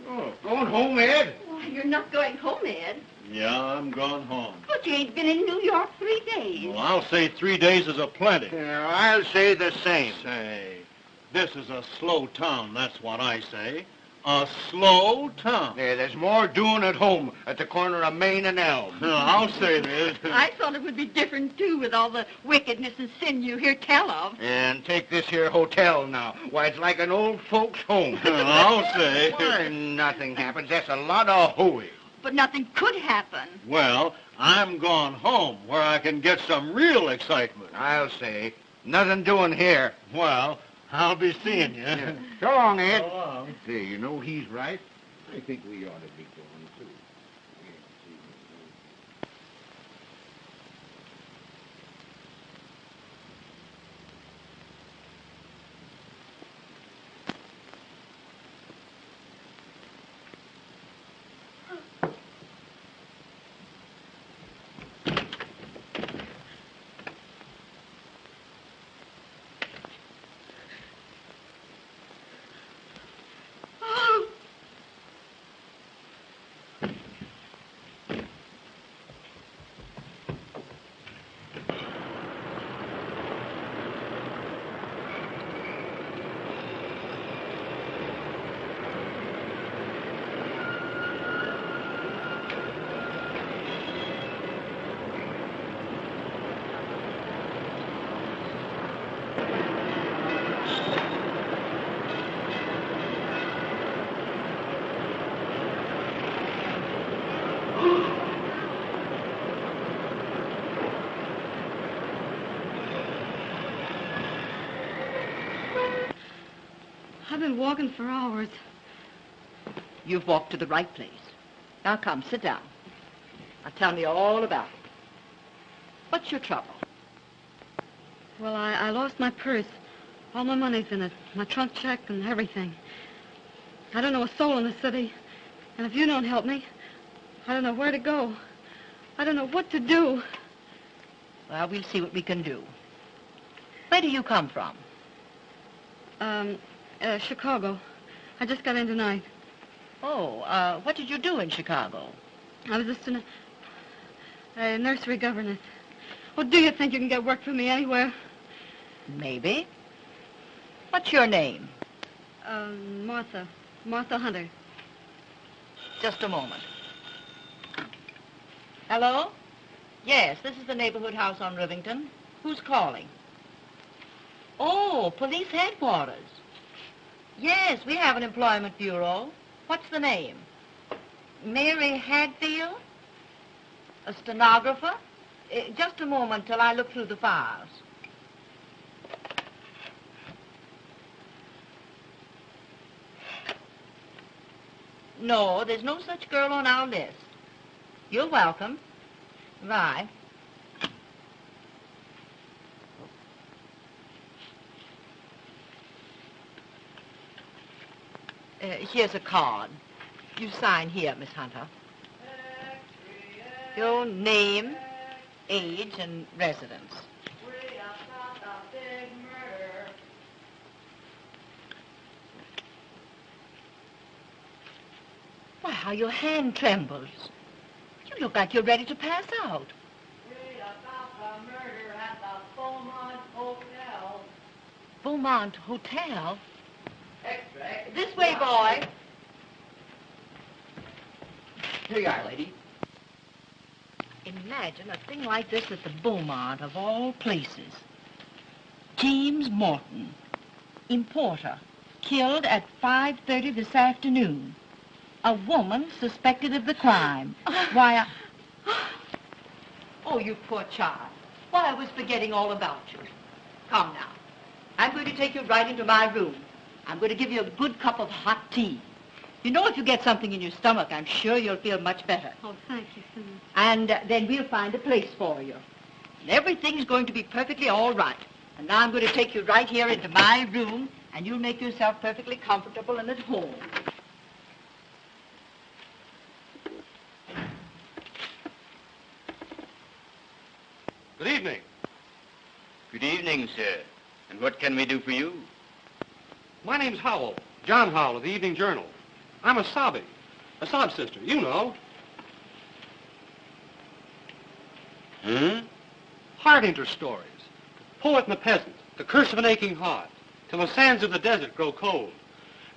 Oh, going home, Ed? Why, you're not going home, Ed. Yeah, I'm gone home. But you ain't been in New York 3 days. Well, I'll say 3 days is a plenty. Yeah, I'll say the same. Say, this is a slow town, that's what I say. A slow town. Yeah, there's more doing at home at the corner of Main and Elm. I'll say this. I thought it would be different, too, with all the wickedness and sin you hear tell of. And take this here hotel now. Why, it's like an old folks' home. I'll say. Why, nothing happens. That's a lot of hooey. But nothing could happen. Well, I'm gone home where I can get some real excitement. I'll say. Nothing doing here. Well, I'll be seeing you. Yeah. So long, Ed. So long. Say, you know, he's right. I think we ought to be going, too. I've been walking for hours. You've walked to the right place. Now come, sit down. Now tell me all about it. What's your trouble? Well, I lost my purse. All my money's in it. My trunk check and everything. I don't know a soul in the city. And if you don't help me, I don't know where to go. I don't know what to do. Well, we'll see what we can do. Where do you come from? Chicago. I just got in tonight. Oh, what did you do in Chicago? I was just a nursery governess. Well, do you think you can get work for me anywhere? Maybe. What's your name? Martha. Martha Hunter. Just a moment. Hello? Yes, this is the neighborhood house on Rivington. Who's calling? Oh, police headquarters. Yes, we have an employment bureau. What's the name? Mary Hadfield? A stenographer? Just a moment till I look through the files. No, there's no such girl on our list. You're welcome. Bye. Here's a card. You sign here, Miss Hunter. Your name, age, and residence. Why, how your hand trembles. You look like you're ready to pass out. Murder at the Beaumont Hotel. Beaumont Hotel? This way, boy. Here you are, lady. Imagine a thing like this at the Beaumont, of all places. James Morton, importer, killed at 5:30 this afternoon. A woman suspected of the crime. Why, Oh, you poor child. Why, I was forgetting all about you. Come now. I'm going to take you right into my room. I'm going to give you a good cup of hot tea. You know, if you get something in your stomach, I'm sure you'll feel much better. Oh, thank you so much. And then we'll find a place for you. And everything's going to be perfectly all right. And now I'm going to take you right here into my room, and you'll make yourself perfectly comfortable and at home. Good evening. Good evening, sir. And what can we do for you? My name's Howell. John Howell of the Evening Journal. I'm a sob sister, you know. Heart interest stories. The poet and the peasant, the curse of an aching heart, till the sands of the desert grow cold.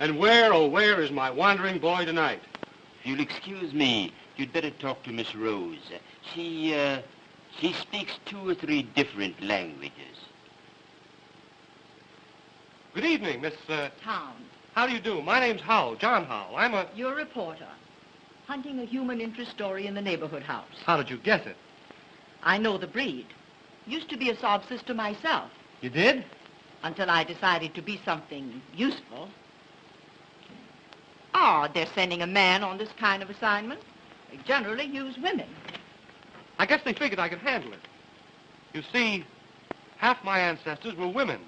And where, oh where is my wandering boy tonight? If you'll excuse me, you'd better talk to Miss Rose. She speaks 2 or 3 different languages. Good evening, Miss, Towne. How do you do? My name's Howell, John Howell. You're a reporter, hunting a human interest story in the neighborhood house. How did you guess it? I know the breed. Used to be a sob sister myself. You did? Until I decided to be something useful. Oh, they're sending a man on this kind of assignment. They generally use women. I guess they figured I could handle it. You see, half my ancestors were women.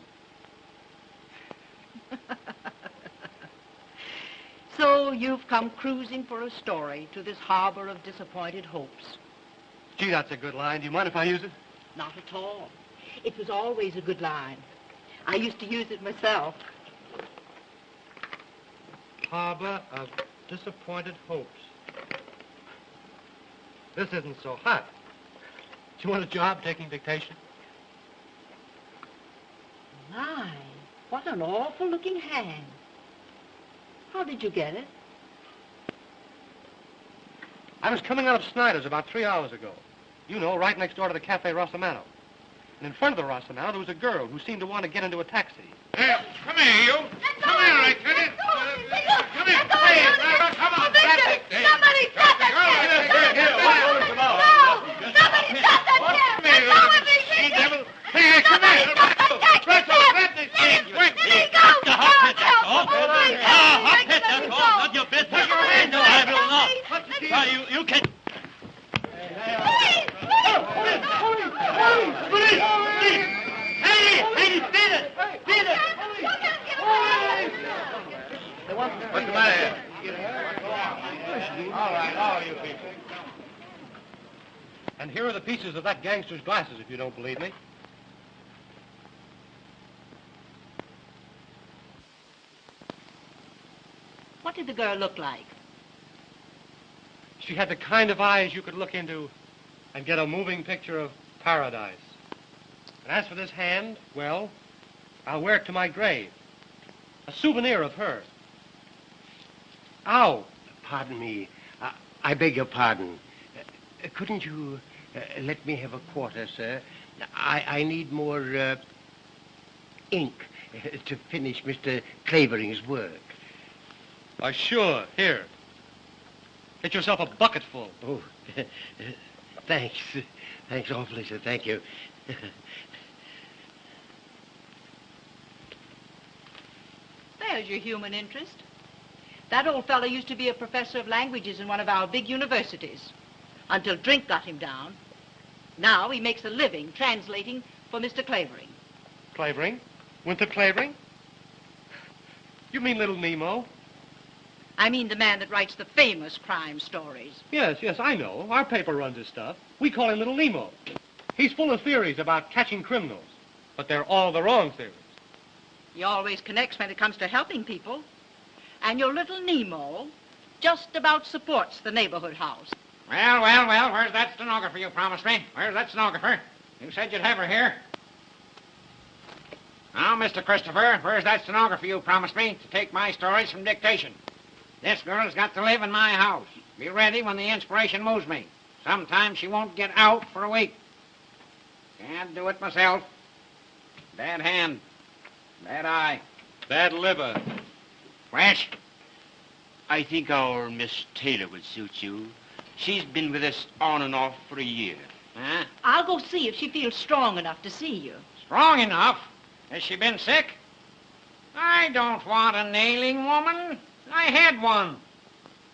So you've come cruising for a story to this harbor of disappointed hopes. Gee, that's a good line. Do you mind if I use it? Not at all. It was always a good line. I used to use it myself. Harbor of disappointed hopes. This isn't so hot. Do you want a job taking dictation? My, what an awful-looking hand. How did you get it? I was coming out of Snyder's about 3 hours ago. You know, right next door to the Cafe Rossamato. And in front of the Rossamato, there was a girl who seemed to want to get into a taxi. Hey, come here, you. Come here, I tell you. Come here. Hey, come on, grab it. Somebody stop that kid! Somebody stop that kid! Let go of me! Hey, come here. Grab this kid! Let me go! Not your business. Put your hands up. I will not. You can... What's the matter here? All right, all you people. And here are the pieces of that gangster's glasses, if you don't believe me. What did the girl look like? She had the kind of eyes you could look into and get a moving picture of paradise. And as for this hand, well, I'll wear it to my grave. A souvenir of her. Ow! Pardon me. I beg your pardon. Couldn't you let me have a quarter, sir? I need more ink to finish Mr. Clavering's work. Sure. Here. Get yourself a bucketful. Oh, thanks. Thanks awfully, sir. Thank you. There's your human interest. That old fellow used to be a professor of languages in one of our big universities, until drink got him down. Now he makes a living translating for Mr. Clavering. Clavering? Winthrop Clavering? You mean Little Nemo? I mean the man that writes the famous crime stories. Yes, I know. Our paper runs his stuff. We call him Little Nemo. He's full of theories about catching criminals, but they're all the wrong theories. He always connects when it comes to helping people. And your little Nemo just about supports the neighborhood house. Well, where's that stenographer you promised me? Where's that stenographer? You said you'd have her here. Now, Mr. Christopher, where's that stenographer you promised me to take my stories from dictation? This girl's got to live in my house. Be ready when the inspiration moves me. Sometimes she won't get out for a week. Can't do it myself. Bad hand. Bad eye. Bad liver. Fresh. I think our Miss Taylor would suit you. She's been with us on and off for a year. Huh? I'll go see if she feels strong enough to see you. Strong enough? Has she been sick? I don't want a nailing woman. I had one.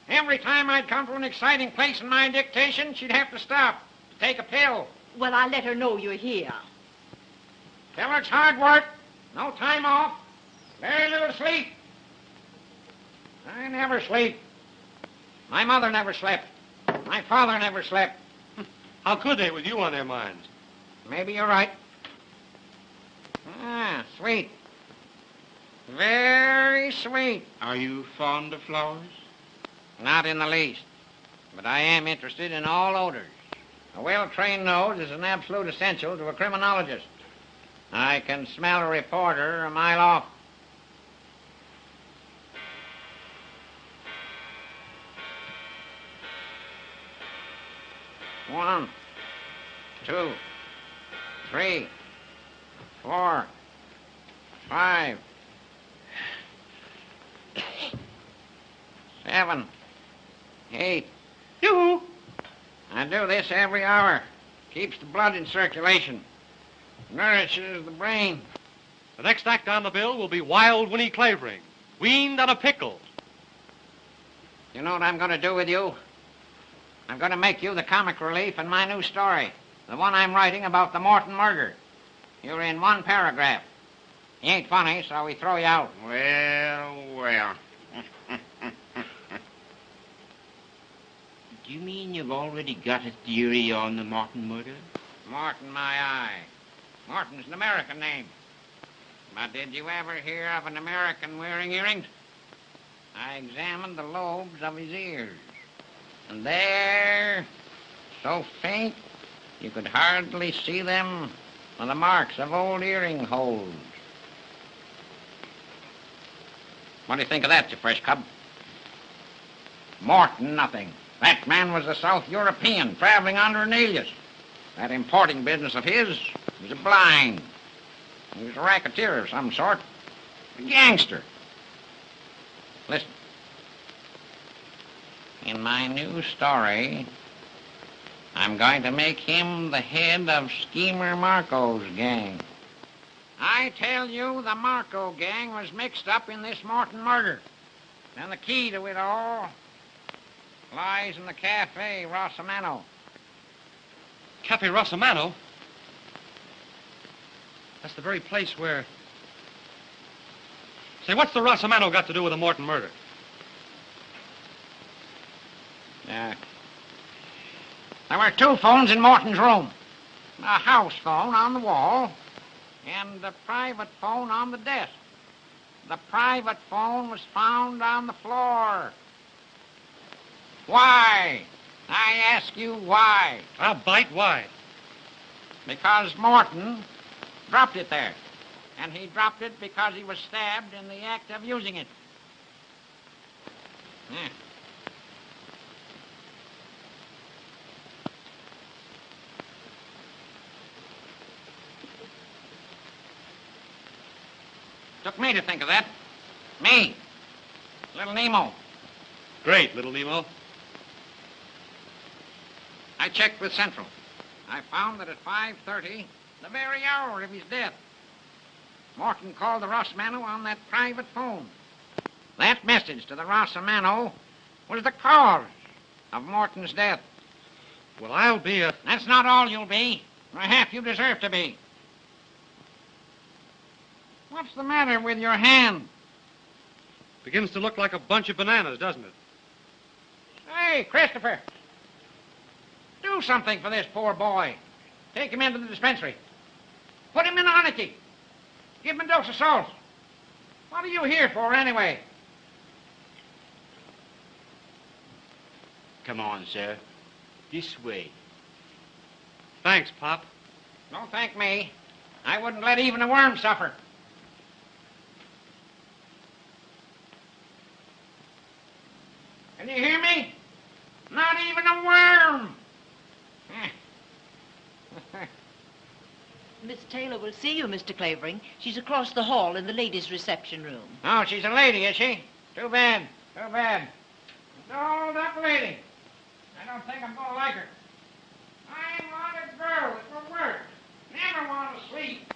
Every time I'd come to an exciting place in my dictation, she'd have to stop to take a pill. Well, I'll let her know you're here. Tell her it's hard work. No time off. Very little sleep. I never sleep. My mother never slept. My father never slept. How could they with you on their minds? Maybe you're right. Ah, sweet. Very sweet. Are you fond of flowers? Not in the least. But I am interested in all odors. A well-trained nose is an absolute essential to a criminologist. I can smell a reporter a mile off. One, 2, 3, 4, 5, 7, 8. Hugh! I do this every hour. Keeps the blood in circulation. Nourishes the brain. The next act on the bill will be Wild Winnie Clavering, weaned on a pickle. You know what I'm going to do with you? I'm going to make you the comic relief in my new story. The one I'm writing about the Morton murder. You're in one paragraph. You ain't funny, so we throw you out. Well. Do you mean you've already got a theory on the Morton murder? Morton, my eye. Morton's an American name. But did you ever hear of an American wearing earrings? I examined the lobes of his ears. And there, so faint, you could hardly see them, are the marks of old earring holes. What do you think of that, you fresh cub? Morton, nothing. That man was a South European traveling under an alias. That importing business of his was a blind. He was a racketeer of some sort. A gangster. Listen. In my new story, I'm going to make him the head of Schemer Marko's gang. I tell you, the Marko gang was mixed up in this Morton murder. And the key to it all lies in the Cafe Rossamano. Cafe Rossamano? That's the very place where... Say, what's the Rossamano got to do with the Morton murder? There were 2 phones in Morton's room. A house phone on the wall and a private phone on the desk. The private phone was found on the floor. Why? I ask you why. I'll bite. Why? Because Morton dropped it there. And he dropped it because he was stabbed in the act of using it. Yeah. Took me to think of that. Me. Little Nemo. Great, little Nemo. I checked with Central. I found that at 5:30, the very hour of his death, Morton called the Rossamano on that private phone. That message to the Rossamano was the cause of Morton's death. Well, I'll be a... That's not all you'll be, or half you deserve to be. What's the matter with your hand? Begins to look like a bunch of bananas, doesn't it? Hey, Christopher. Do something for this poor boy. Take him into the dispensary. Put him in Arnicky. Give him a dose of salt. What are you here for, anyway? Come on, sir. This way. Thanks, Pop. Don't thank me. I wouldn't let even a worm suffer. Can you hear me? Not even a worm. Miss Taylor will see you, Mr. Clavering. She's across the hall in the ladies' reception room. Oh, she's a lady, is she? Too bad. Too bad. Dolled up lady. I don't think I'm going to like her. I want a girl that will work. Never want to sleep.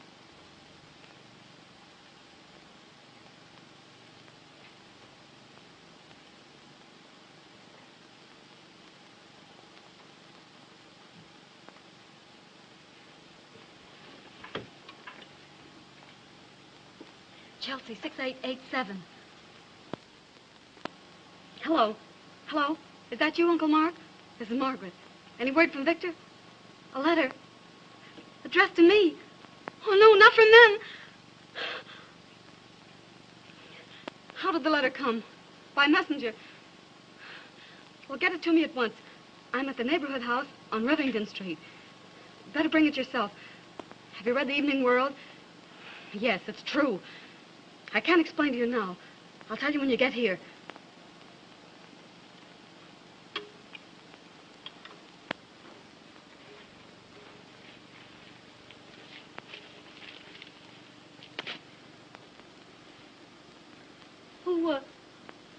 Chelsea, 6887. Hello. Hello? Is that you, Uncle Mark? This is Margaret. Any word from Victor? A letter. Addressed to me. Oh, no, not from them. How did the letter come? By messenger. Well, get it to me at once. I'm at the neighborhood house on Rivington Street. Better bring it yourself. Have you read the Evening World? Yes, it's true. I can't explain to you now. I'll tell you when you get here.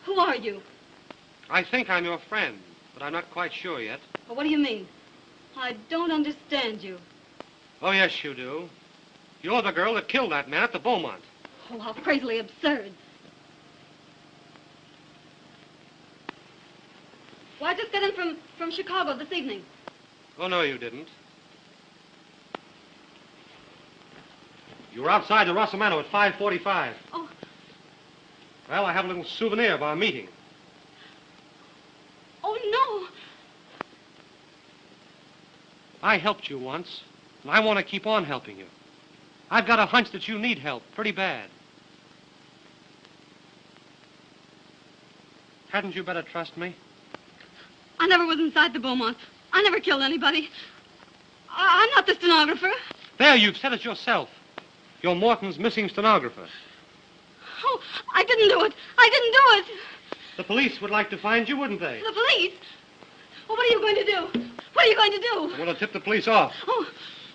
Who are you? I think I'm your friend, but I'm not quite sure yet. Well, what do you mean? I don't understand you. Oh, yes, you do. You're the girl that killed that man at the Beaumont. Oh, how crazily absurd. Well, I just got in from Chicago this evening. Oh, no, you didn't. You were outside the Rossamano at 5:45. Oh. Well, I have a little souvenir of our meeting. Oh, no. I helped you once, and I want to keep on helping you. I've got a hunch that you need help pretty bad. Hadn't you better trust me? I never was inside the Beaumont. I never killed anybody. I'm not the stenographer. There, you've said it yourself. You're Morton's missing stenographer. Oh, I didn't do it. I didn't do it. The police would like to find you, wouldn't they? The police? Well, what are you going to do? What are you going to do? I'm going to tip the police off. Oh.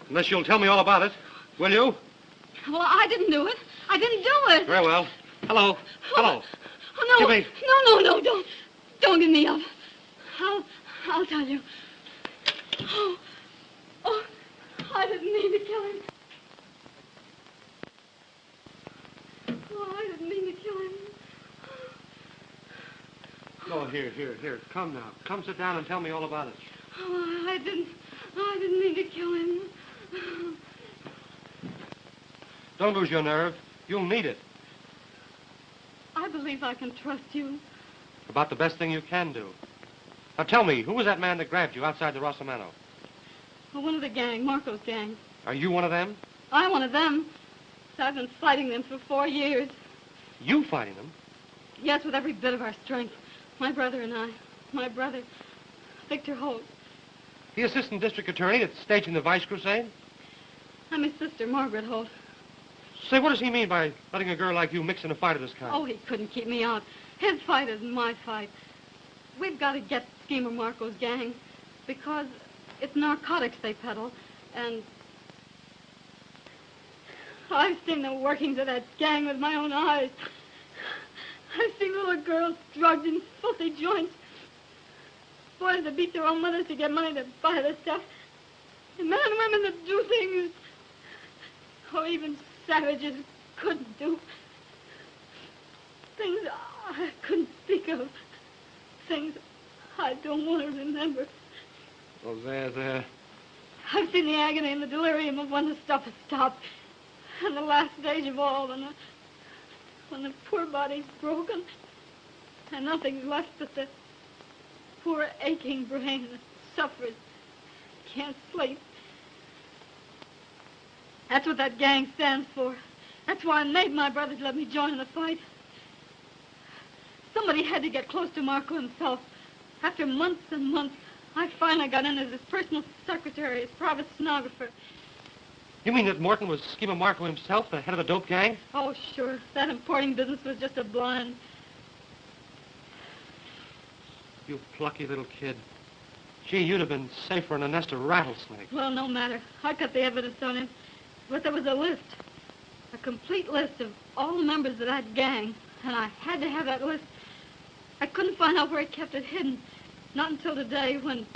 Unless you'll tell me all about it. Will you? Well, I didn't do it. I didn't do it. Very well. Hello. Hello. Oh, no. Give me... No, don't give me up. I'll tell you. Oh, I didn't mean to kill him. Oh, I didn't mean to kill him. Oh, here. Come now. Come sit down and tell me all about it. Oh, I didn't mean to kill him. Don't lose your nerve. You'll need it. I believe I can trust you. About the best thing you can do. Now tell me, who was that man that grabbed you outside the Rossamano? Well, one of the gang, Marko's gang. Are you one of them? I'm one of them. I've been fighting them for 4 years. You fighting them? Yes, with every bit of our strength. My brother and I. My brother, Victor Holt. The assistant district attorney that's staging the Vice Crusade? I'm his sister, Margaret Holt. Say, what does he mean by letting a girl like you mix in a fight of this kind? Oh, he couldn't keep me out. His fight isn't my fight. We've got to get Schemer Marko's gang because it's narcotics they peddle, and I've seen the workings of that gang with my own eyes. I've seen little girls drugged in filthy joints, boys that beat their own mothers to get money to buy the stuff, and men and women that do things, even savages couldn't do. Things I couldn't speak of. Things I don't want to remember. Oh, there. I've seen the agony and the delirium of when the stuff has stopped. And the last stage of all, when the poor body's broken, and nothing's left but the poor aching brain that suffers, can't sleep. That's what that gang stands for. That's why I made my brothers let me join in the fight. Somebody had to get close to Marko himself. After months and months, I finally got in as his personal secretary, his private stenographer. You mean that Morton was Schemer Marko himself, the head of the dope gang? Oh, sure. That importing business was just a blind. You plucky little kid. Gee, you'd have been safer in a nest of rattlesnakes. Well, no matter. I got the evidence on him. But there was a list. A complete list of all the members of that gang. And I had to have that list. I couldn't find out where he kept it hidden. Not until today when...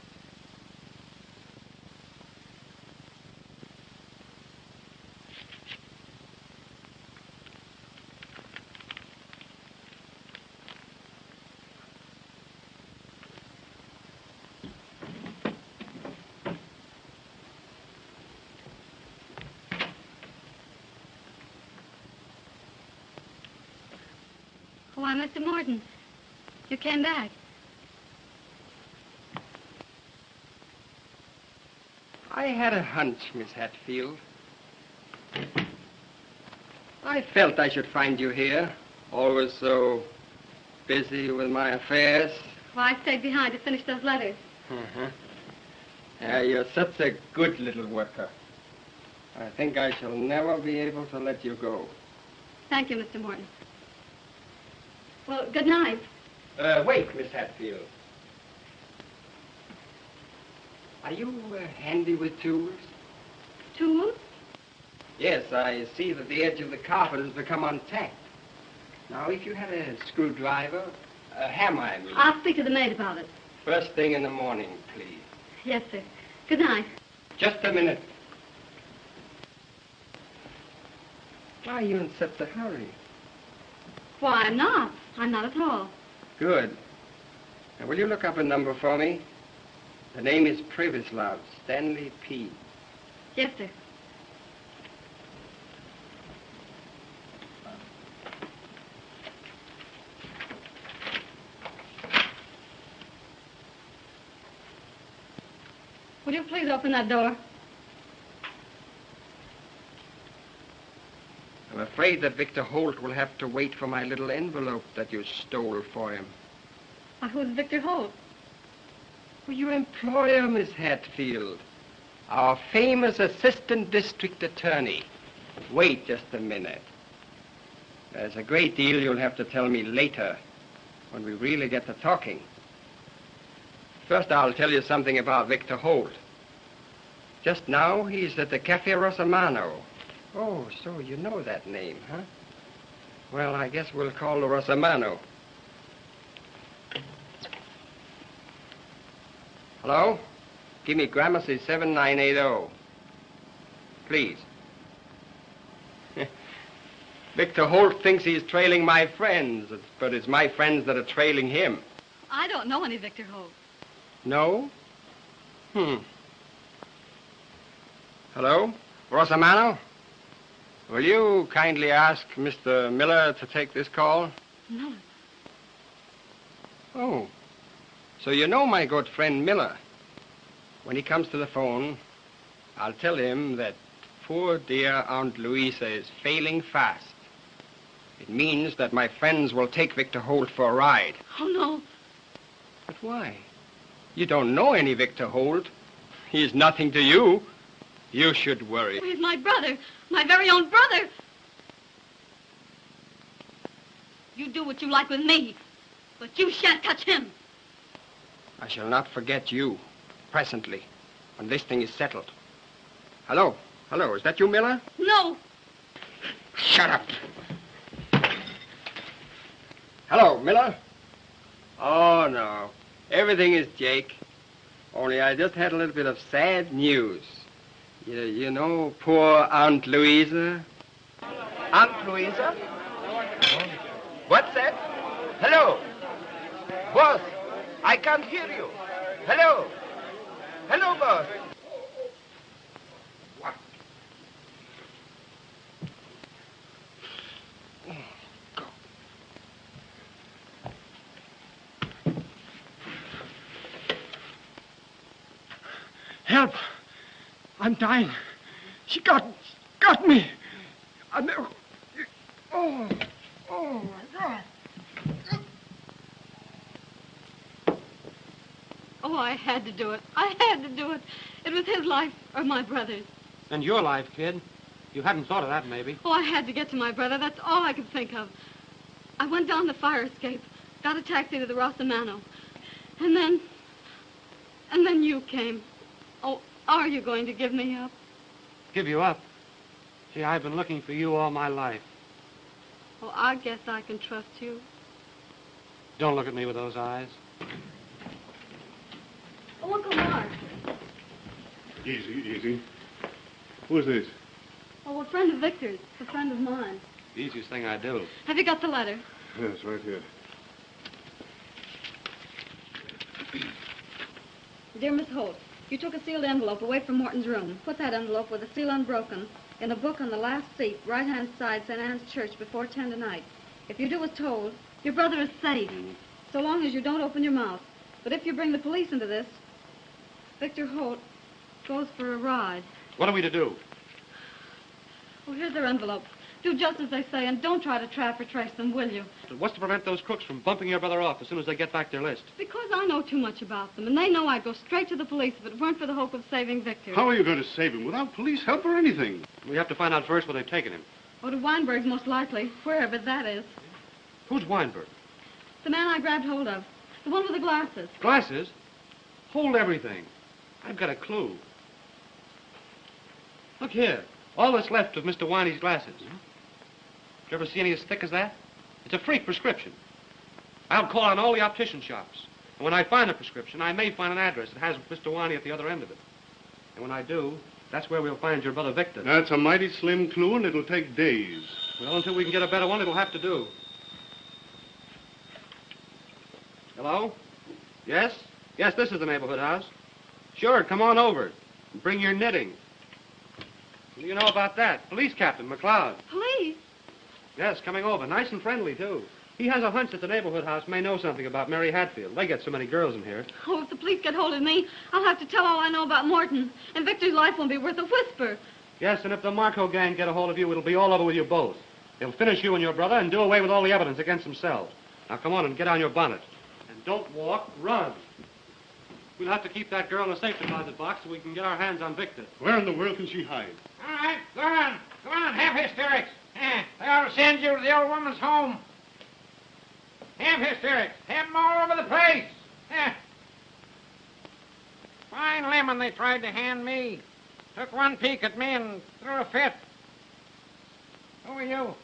Why, Mr. Morton, you came back. I had a hunch, Miss Hatfield. I felt I should find you here, always so busy with my affairs. Well, I stayed behind to finish those letters. You're such a good little worker. I think I shall never be able to let you go. Thank you, Mr. Morton. Well, good night. Wait, Miss Hatfield. Are you handy with tools? Tools? Yes, I see that the edge of the carpet has become untacked. Now, if you had a screwdriver, a hammer, I mean. I'll speak to the maid about it. First thing in the morning, please. Yes, sir. Good night. Just a minute. Why are you in such a hurry? Why, I'm not. I'm not at all. Good. Now, will you look up a number for me? The name is Privislav, Stanley P. Yes, sir. Would you please open that door? I'm afraid that Victor Holt will have to wait for my little envelope that you stole for him. Why, who's Victor Holt? Well, your employer, Miss Hatfield. Our famous assistant district attorney. Wait just a minute. There's a great deal you'll have to tell me later, when we really get to talking. First, I'll tell you something about Victor Holt. Just now, he's at the Cafe Rosamano. Oh, so you know that name, huh? Well, I guess we'll call the Rosamano. Hello? Give me Gramercy 7980. Please. Victor Holt thinks he's trailing my friends, but it's my friends that are trailing him. I don't know any Victor Holt. No? Hello? Rosamano? Will you kindly ask Mr. Miller to take this call? No. Oh. So you know my good friend Miller. When he comes to the phone, I'll tell him that poor dear Aunt Louisa is failing fast. It means that my friends will take Victor Holt for a ride. Oh, no. But why? You don't know any Victor Holt. He's nothing to you. You should worry. He's my brother. My very own brother. You do what you like with me, but you shan't touch him. I shall not forget you, presently, when this thing is settled. Hello? Hello, is that you, Miller? No. Shut up. Hello, Miller? Oh, no. Everything is Jake. Only I just had a little bit of sad news. You know poor Aunt Louisa? Aunt Louisa? What's that? Hello? Boss, I can't hear you. Hello? Hello, boss. What? Go. Help! I'm dying. She got me. Oh, my God. Oh, I had to do it. I had to do it. It was his life or my brother's. And your life, kid. You hadn't thought of that, maybe. Oh, I had to get to my brother. That's all I could think of. I went down the fire escape, got a taxi to the Rosamano. And then you came. Oh, are you going to give me up? Give you up? Gee, I've been looking for you all my life. Oh, I guess I can trust you. Don't look at me with those eyes. Oh, Uncle Mark. Easy, easy. Who's this? Oh, a friend of Victor's. A friend of mine. The easiest thing I do. Have you got the letter? Yes, right here. Dear Miss Holt, you took a sealed envelope away from Morton's room. Put that envelope with the seal unbroken in a book on the last seat, right-hand side, St. Anne's Church, before 10 tonight. If you do as told, your brother is safe, so long as you don't open your mouth. But if you bring the police into this, Victor Holt goes for a ride. What are we to do? Oh, here's their envelope. Do just as they say and don't try to trap or trace them, will you? What's to prevent those crooks from bumping your brother off as soon as they get back their list? Because I know too much about them, and they know I'd go straight to the police if it weren't for the hope of saving Victor. How are you going to save him without police help or anything? We have to find out first where they've taken him. Oh, to Weinberg's most likely, wherever that is. Who's Weinberg? The man I grabbed hold of. The one with the glasses. Glasses? Hold everything. I've got a clue. Look here. All that's left of Mr. Winey's glasses. Did you ever see any as thick as that? It's a freak prescription. I'll call on all the optician shops. And when I find a prescription, I may find an address that has Mr. Winey at the other end of it. And when I do, that's where we'll find your brother Victor. That's a mighty slim clue, and it'll take days. Well, until we can get a better one, it'll have to do. Hello? Yes? Yes, this is the neighborhood house. Sure, come on over. And bring your knitting. What do you know about that? Police Captain McLeod. Police? Yes, coming over. Nice and friendly, too. He has a hunch that the neighborhood house may know something about Mary Hatfield. They get so many girls in here. Oh, if the police get hold of me, I'll have to tell all I know about Morton. And Victor's life won't be worth a whisper. Yes, and if the Marko gang get a hold of you, it'll be all over with you both. They'll finish you and your brother and do away with all the evidence against themselves. Now, come on and get on your bonnet. And don't walk, run. We'll have to keep that girl in a safe deposit box so we can get our hands on Victor. Where in the world can she hide? All right, go on. Go on, have hysterics. They ought to send you to the old woman's home. Have hysterics. Have them all over the place. Fine lemon they tried to hand me. Took one peek at me and threw a fit. Who are you?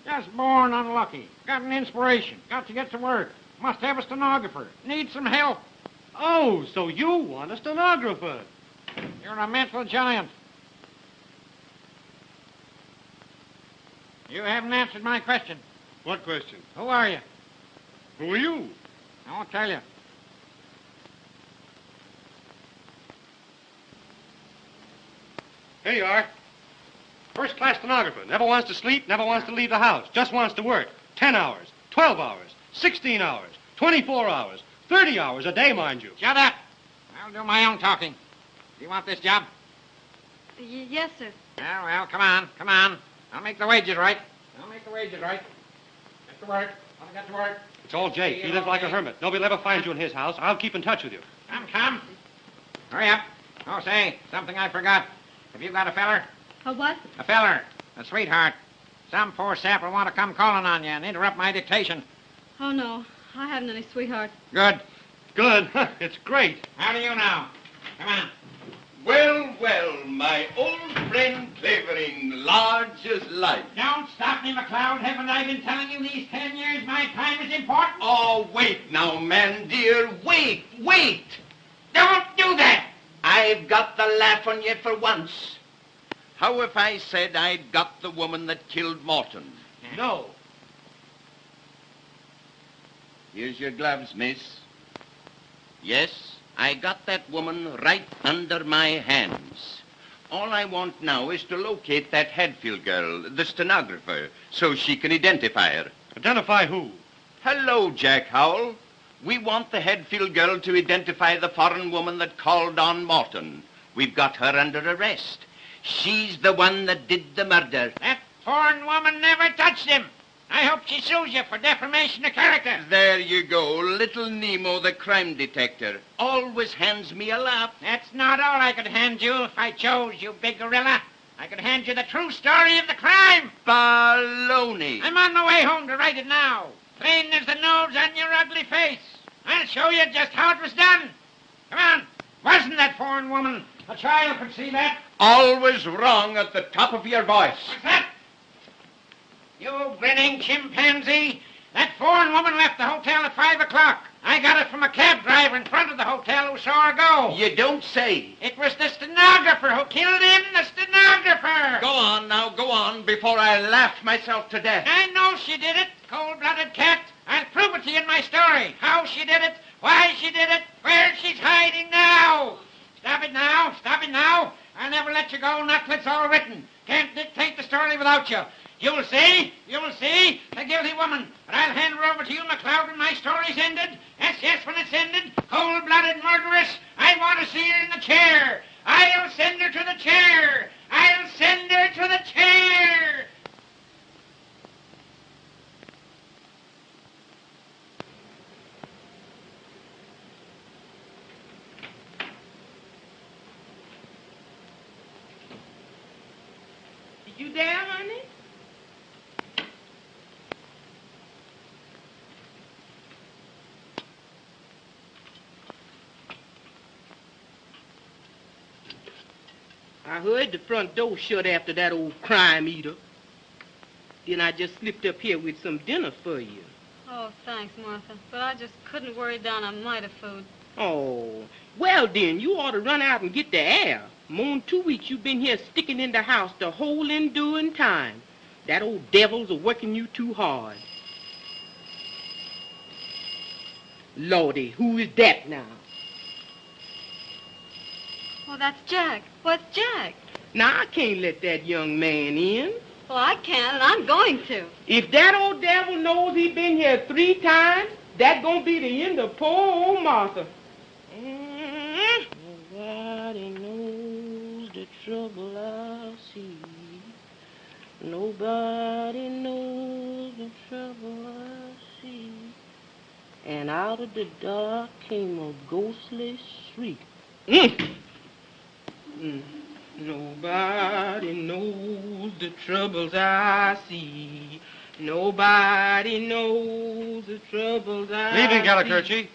Just born unlucky. Got an inspiration. Got to get to work. Must have a stenographer. Need some help. Oh, so you want a stenographer. You're a mental giant. You haven't answered my question. What question? Who are you? Who are you? I won't tell you. Here you are. First-class stenographer. Never wants to sleep, never wants to leave the house. Just wants to work. 10 hours, 12 hours, 16 hours, 24 hours, 30 hours a day, mind you. Shut up. I'll do my own talking. Do you want this job? Yes, sir. Well, come on, come on. I'll make the wages right. Get to work. I'll get to work. It's all Jake. He lives like a hermit. Nobody will ever find you in his house. I'll keep in touch with you. Come. Hurry up. Oh, say, something I forgot. Have you got a feller? A what? A feller. A sweetheart. Some poor sap will want to come calling on you and interrupt my dictation. Oh, no. I haven't any sweetheart. Good. Good. It's great. How do you know? Come on. Well, my old friend Clavering, large as life. Don't stop me, McLeod. Haven't I been telling you these 10 years my time is important? Oh, wait now, man, dear. Wait. Don't do that. I've got the laugh on you for once. How if I said I'd got the woman that killed Morton? No. Here's your gloves, miss. Yes, I got that woman right under my hands. All I want now is to locate that Hatfield girl, the stenographer, so she can identify her. Identify who? Hello, Jack Howell. We want the Hatfield girl to identify the foreign woman that called on Morton. We've got her under arrest. She's the one that did the murder. That foreign woman never touched him. I hope she sues you for defamation of character. There you go. Little Nemo, the crime detector, always hands me a laugh. That's not all I could hand you if I chose, you big gorilla. I could hand you the true story of the crime. Baloney. I'm on my way home to write it now. Plain as the nose on your ugly face. I'll show you just how it was done. Come on. Wasn't that foreign woman? A child could see that. Always wrong at the top of your voice. What's that? You grinning chimpanzee. That foreign woman left the hotel at 5 o'clock. I got it from a cab driver in front of the hotel who saw her go. You don't say. It was the stenographer who killed him, the stenographer. Go on now, go on, before I laugh myself to death. I know she did it, cold-blooded cat. I'll prove it to you in my story. How she did it, why she did it, where she's hiding now. Stop it now. I'll never let you go, not till it's all written. Can't dictate the story without you. You'll see, the guilty woman. But I'll hand her over to you, McLeod, when my story's ended. Yes, when it's ended. Cold-blooded murderess. I want to see her in the chair. I'll send her to the chair. I'll Send her to the chair. You there, honey? I heard the front door shut after that old crime eater. Then I just slipped up here with some dinner for you. Oh, thanks, Martha. But I just couldn't worry down a mite of food. Oh, well then, you ought to run out and get the air. More'n 2 weeks you've been here sticking in the house the whole enduring time. That old devil's a working you too hard. Lordy, who is that now? Oh, that's Jack. What's Jack? Now, I can't let that young man in. Well, I can, and I'm going to. If that old devil knows he been here 3 times, that's gonna be the end of poor old Martha. Nobody knows the trouble I see. Nobody knows the trouble I see. And out of the dark came a ghostly shriek. Nobody knows the troubles I see. Nobody knows the troubles I see. Leaving, Gallicurchi.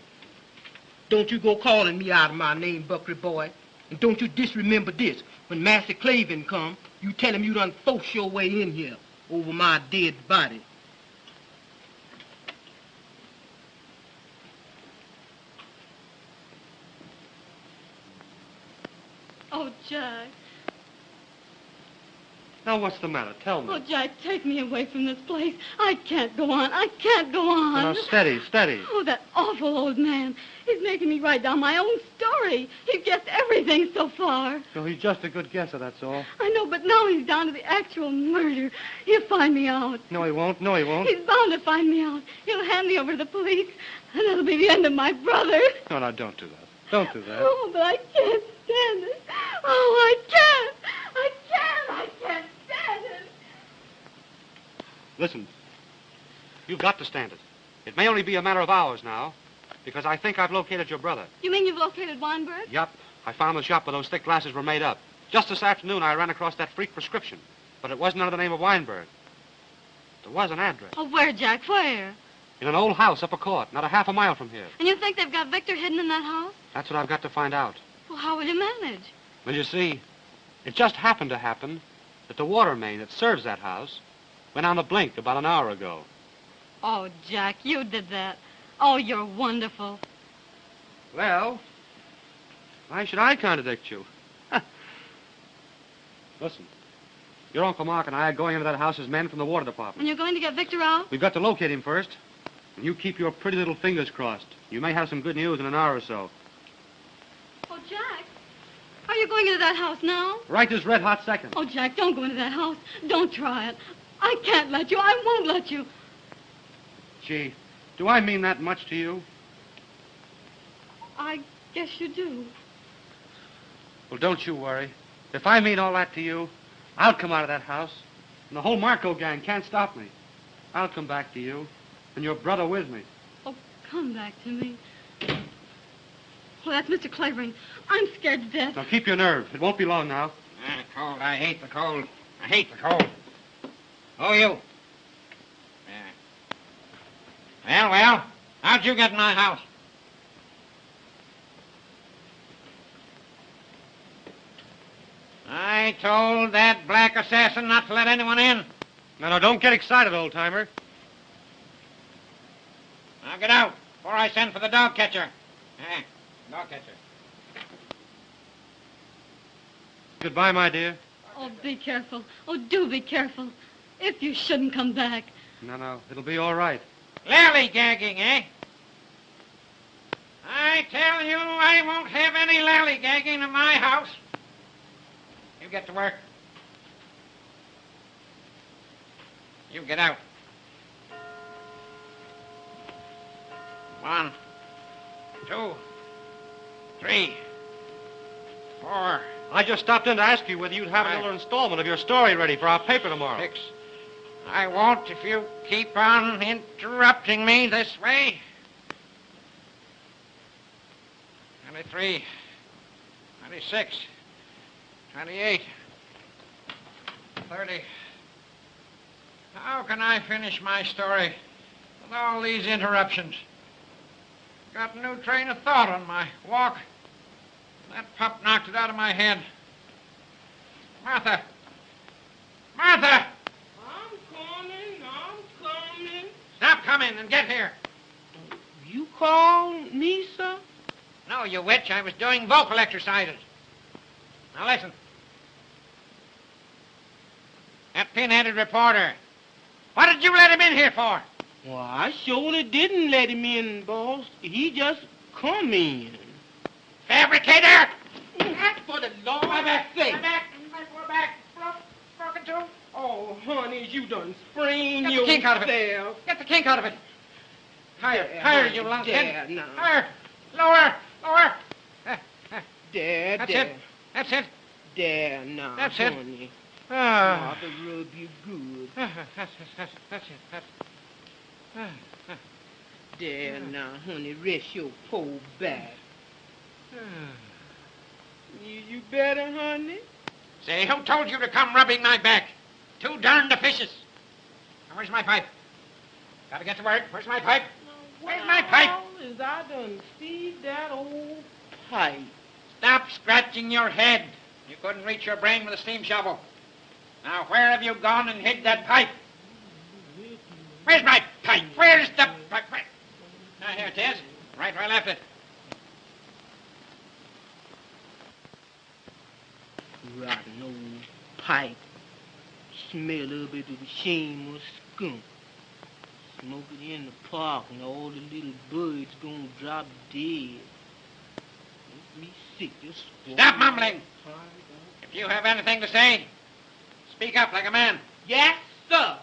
Don't you go calling me out of my name, Buckley boy. And don't you disremember this. When Master Clavering come, you tell him you done forced your way in here over my dead body. Oh, Jack. Now, what's the matter? Tell me. Oh, Jack, take me away from this place. I can't go on. I can't go on. Now, steady, steady. Oh, that awful old man. He's making me write down my own story. He's guessed everything so far. No, he's just a good guesser, that's all. I know, but now he's down to the actual murder. He'll find me out. No, he won't. No, he won't. He's bound to find me out. He'll hand me over to the police, and that'll be the end of my brother. No, no, don't do that. Don't do that. Oh, but I can't stand it. Oh, I can't. I can't stand it. Listen, you've got to stand it. It may only be a matter of hours now, because I think I've located your brother. You mean you've located Weinberg? Yup. I found the shop where those thick glasses were made up. Just this afternoon, I ran across that freak prescription, but it wasn't under the name of Weinberg. There was an address. Oh, where, Jack? Where? In an old house up a court, not a half a mile from here. And you think they've got Victor hidden in that house? That's what I've got to find out. Well, how will you manage? Well, you see, it just happened to happen that the water main that serves that house went on the blink about an hour ago. Oh, Jack, you did that. Oh, you're wonderful. Well, why should I contradict you? Listen, your Uncle Mark and I are going into that house as men from the water department. And you're going to get Victor out? We've got to locate him first. And you keep your pretty little fingers crossed. You may have some good news in an hour or so. Oh, Jack, are you going into that house now? Right this red-hot second. Oh, Jack, don't go into that house. Don't try it. I can't let you. I won't let you. Gee, do I mean that much to you? I guess you do. Well, don't you worry. If I mean all that to you, I'll come out of that house. And the whole Marko gang can't stop me. I'll come back to you. And your brother with me. Oh, come back to me. Oh, that's Mr. Clavering. I'm scared to death. Now, keep your nerve. It won't be long now. Cold. I hate the cold. I hate the cold. Oh, you. Yeah. Well, how'd you get in my house? I told that black assassin not to let anyone in. No, don't get excited, old-timer. Now get out before I send for the dog catcher. Dog catcher. Goodbye, my dear. Oh, be careful. Oh, do be careful. If you shouldn't come back. No, it'll be all right. Lally-gagging, eh? I tell you, I won't have any lally-gagging in my house. You get to work. You get out. 1, 2, 3, 4, I just stopped in to ask you whether you'd have another installment of your story ready for our paper tomorrow. Fix. I won't if you keep on interrupting me this way. 23, 26, 28, 30. How can I finish my story with all these interruptions? Got a new train of thought on my walk. That pup knocked it out of my head. Martha! Martha! I'm coming. Stop coming and get here. You called me, sir? No, you witch. I was doing vocal exercises. Now listen. That pin-headed reporter. What did you let him in here for? Well, I surely didn't let him in, boss. He just come in. Fabricator! For the Lord's sake. We're back. Broken too. Oh, honey, you done sprained Get the kink out of it. yourself. Get the kink out of it. Higher, you lunkhead. No. Higher. Lower. That's it. There, now, That's it. honey. Ah. Mother rub you good. That's it. There, now, honey, rest your poor back. You better, honey? Say, who told you to come rubbing my back? Too darned officious. Now, where's my pipe? Gotta get to work. Where's my pipe? Where's my pipe? Is I done see that old pipe. Stop scratching your head. You couldn't reach your brain with a steam shovel. Now, where have you gone and hid that pipe? Where's my pipe? Where's the pipe? Now, here it is. Right where I left it. Rotten old pipe. Smell of it with a shameless skunk. Smoke it in the park and all the little birds gonna drop dead. Make me sick, just Stop mumbling. If you have anything to say, speak up like a man. Yes, sir.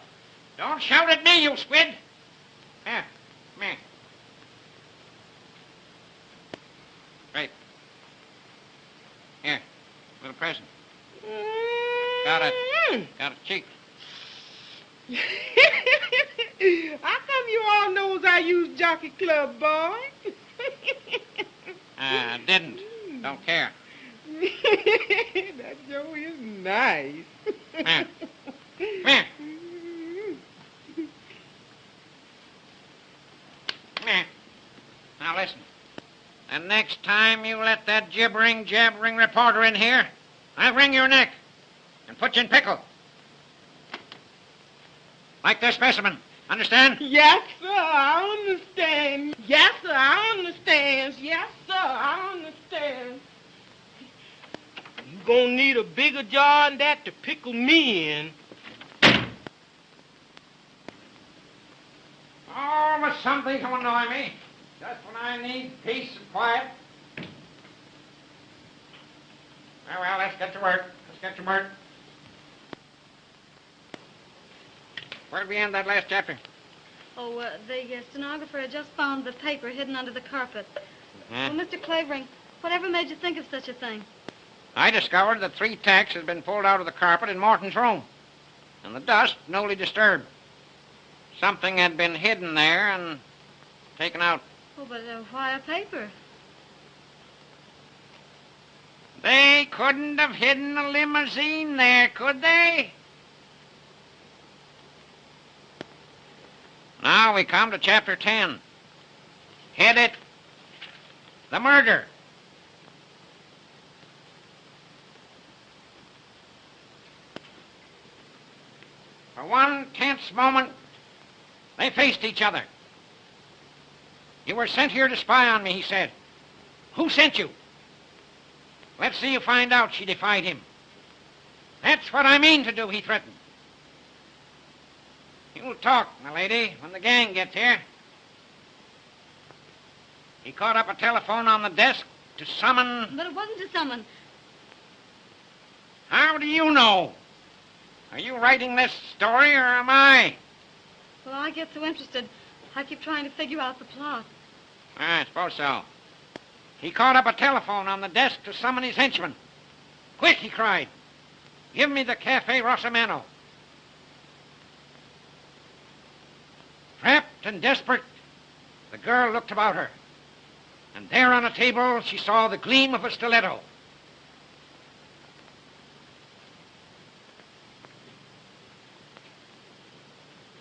Don't shout at me, you squid. Here, come here. Right. Here, little present. Got a cheek. How come you all knows I use Jockey Club, boy? Didn't. Don't care. That Joe is nice. Come here. Now listen. The next time you let that jabbering reporter in here, I'll wring your neck and put you in pickle. Like this specimen. Understand? Yes, sir, I understand. Yes, sir, I understand. Yes, sir, I understand. You gonna need a bigger jar than that to pickle me in. Oh, but something to annoy me. Just when I need peace and quiet. Well, let's get to work. Where'd we end that last chapter? Oh, the stenographer had just found the paper hidden under the carpet. Huh? Well, Mr. Clavering, whatever made you think of such a thing? I discovered that 3 tacks had been pulled out of the carpet in Morton's room, and the dust newly disturbed. Something had been hidden there and taken out. Oh, but why a paper? They couldn't have hidden a limousine there, could they? Now we come to chapter 10. Head it, The Murder. For one tense moment, they faced each other. You were sent here to spy on me, he said. Who sent you? Let's see you find out, she defied him. That's what I mean to do, he threatened. You'll talk, my lady, when the gang gets here. He caught up a telephone on the desk to summon... But it wasn't to summon. How do you know? Are you writing this story, or am I? Well, I get so interested, I keep trying to figure out the plot. I suppose so. He caught up a telephone on the desk to summon his henchman. Quick, he cried. Give me the Cafe Rossamano. Trapped and desperate, the girl looked about her. And there on a table, she saw the gleam of a stiletto.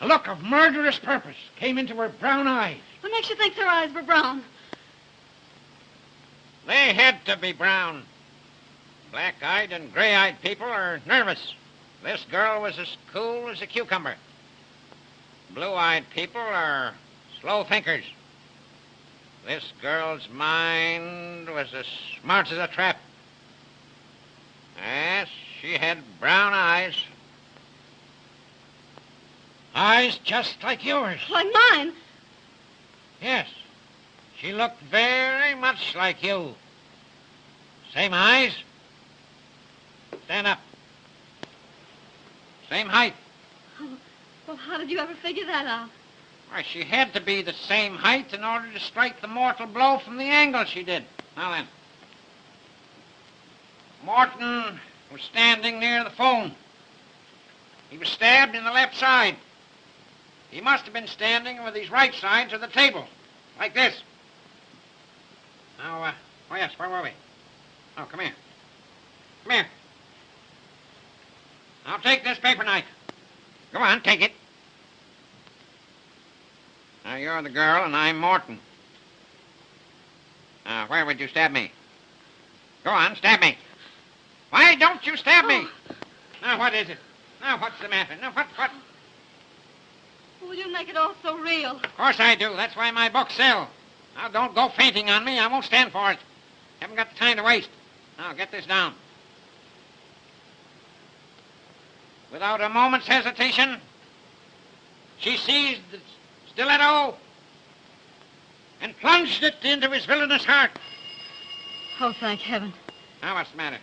A look of murderous purpose came into her brown eyes. What makes you think her eyes were brown? They had to be brown. Black-eyed and gray-eyed people are nervous. This girl was as cool as a cucumber. Blue-eyed people are slow thinkers. This girl's mind was as smart as a trap. Yes, she had brown eyes. Eyes just like yours. Like mine? Yes. She looked very much like you. Same eyes. Stand up. Same height. Oh, well, how did you ever figure that out? Why, she had to be the same height in order to strike the mortal blow from the angle she did. Now then. Morton was standing near the phone. He was stabbed in the left side. He must have been standing with his right side to the table, like this. Now, oh yes, where were we? Oh, come here. Come here. Now take this paper knife. Go on, take it. Now, you're the girl, and I'm Morton. Now, where would you stab me? Go on, stab me. Why don't you stab me? Now, what is it? Now, what's the matter? Now, what? Well, you make it all so real. Of course I do. That's why my books sell. Now, don't go fainting on me. I won't stand for it. Haven't got the time to waste. Now, get this down. Without a moment's hesitation, she seized the stiletto and plunged it into his villainous heart. Oh, thank heaven. Now, what's the matter?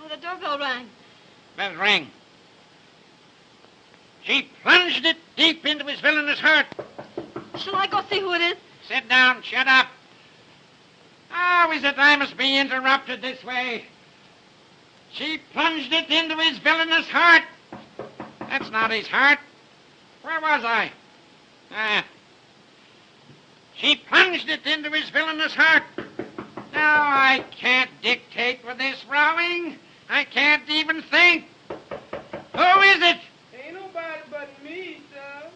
Oh, the doorbell rang. Let it ring. She plunged it deep into his villainous heart. Shall I go see who it is? Sit down. Shut up. How is it I must be interrupted this way? She plunged it into his villainous heart. That's not his heart. Where was I? She plunged it into his villainous heart. Now, I can't dictate with this rowing. I can't even think. Who is it? Ain't nobody but me, sir.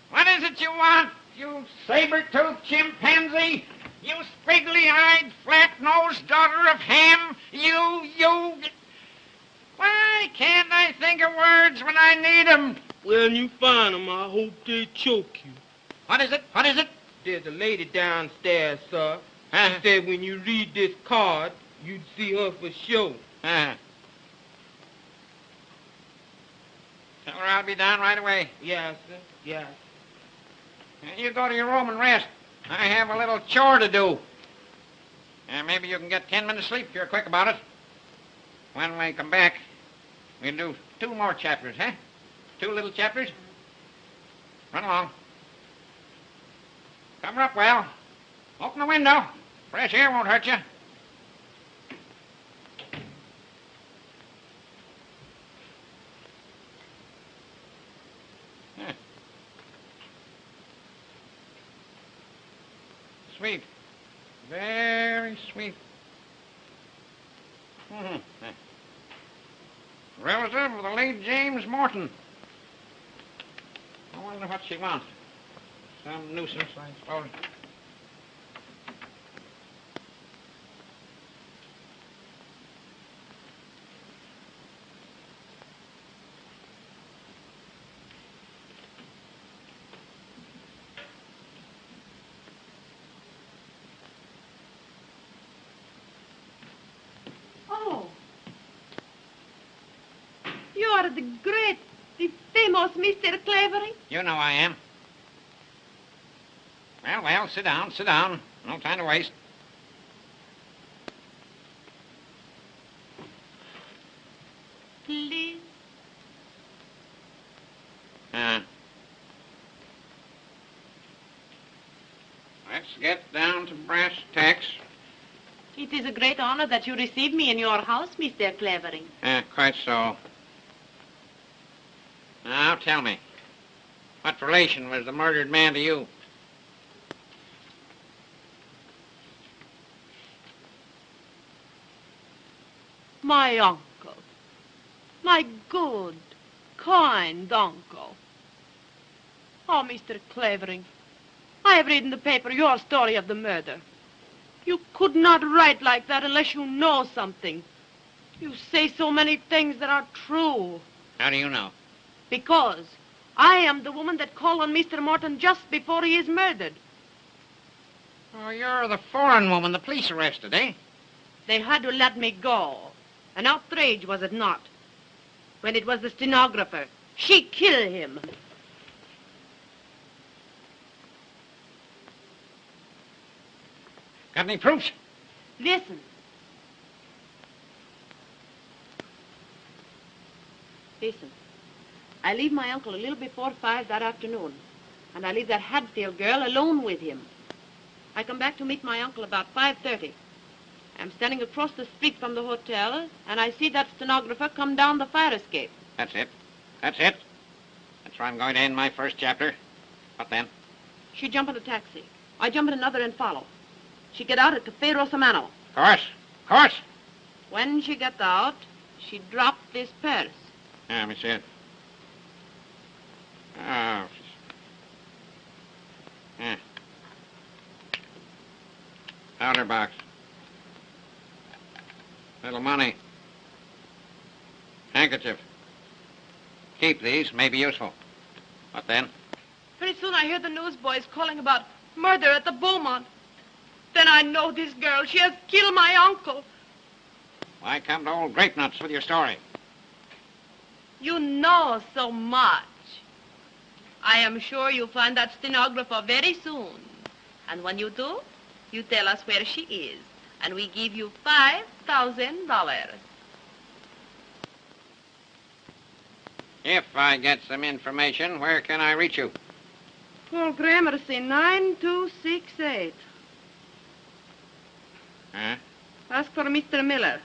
What is it you want, you saber-toothed chimpanzee? You squiggly-eyed, flat-nosed daughter of Ham? You... Why can't I think of words when I need 'em? When you find them, I hope they choke you. What is it? What is it? There's a lady downstairs, sir. She said when you read this card, you'd see her for sure. Tell her I'll be down right away. Yes, sir. Yes. You go to your room and rest. I have a little chore to do. Maybe you can get 10 minutes sleep if you're quick about it. When we come back, we'll do 2 more chapters, huh? 2 little chapters. Run along. Cover up well. Open the window. Fresh air won't hurt you. Sweet. Very sweet. Relative of the late James Morton. I wonder what she wants. Some nuisance, I suppose. The great, the famous Mr. Clavering? You know I am. Well, sit down, sit down. No time to waste. Please. Let's get down to brass tacks. It is a great honor that you receive me in your house, Mr. Clavering. Quite so. Now, tell me, what relation was the murdered man to you? My uncle. My good, kind uncle. Oh, Mr. Clavering, I have read in the paper your story of the murder. You could not write like that unless you know something. You say so many things that are true. How do you know? Because I am the woman that called on Mr. Morton just before he is murdered. Oh, you're the foreign woman the police arrested, eh? They had to let me go. An outrage, was it not? When it was the stenographer. She killed him. Got any proofs? Listen. Listen. I leave my uncle a little before 5 that afternoon, and I leave that Hadfield girl alone with him. I come back to meet my uncle about 5:30. I'm standing across the street from the hotel, and I see that stenographer come down the fire escape. That's it. That's it. That's where I'm going to end my first chapter. What then? She jump in a taxi. I jump in another and follow. She get out at Cafe Rosamano. Of course. Of course. When she gets out, she dropped this purse. Yeah, let me see it. Oh. Yeah. Powder box. Little money. Handkerchief. Keep these. May be useful. What then? Pretty soon I hear the newsboys calling about murder at the Beaumont. Then I know this girl. She has killed my uncle. Why come to old grape nuts with your story? You know so much. I am sure you'll find that stenographer very soon. And when you do, you tell us where she is. And we give you $5,000. If I get some information, where can I reach you? Paul Gramercy, 9268. Huh? Ask for Mr. Miller.